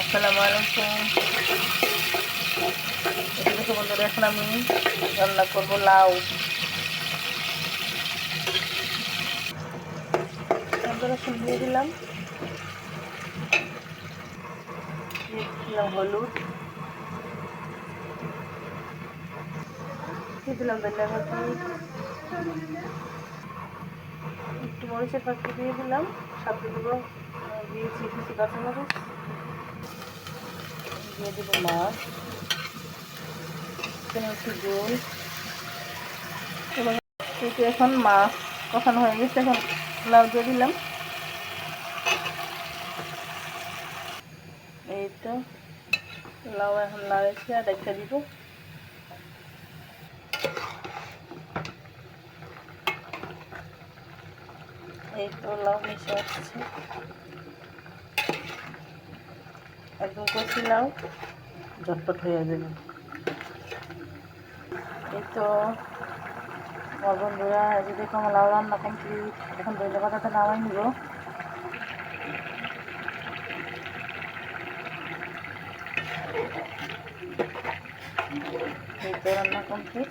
আসসালামু আলাইকুম। এটা দেখো বন্ধুরা, এখন আমি রান্না করবো লাউ। রসুন দিয়ে দিলাম, হলুদ দিয়ে দিলাম, ধনিয়া পাতা, একটু মরিচের পাখি দিয়ে দিলাম, সাথে দেবো দিয়েছি কিছু কাঁচামরিচ, দিয়ে দেবো মাছ, এখানে একটু জল এবং এখন মাছ কষানো হয়ে গেছে। এখন লাউ দিয়ে দিলাম, এই তো লাউ এখন লাড়েছে আর একটা দিব। এই তো লাউ মিশে আসছে, একদম কচি লাউ, ঝটপট হয়ে যাবে। এই তো আমার বন্ধুরা, এই দেখো আমার লাউ রান্না কমপ্লিট। এখন ধনে পাতাটা নামাই নিব। এই তো রান্না কমপ্লিট।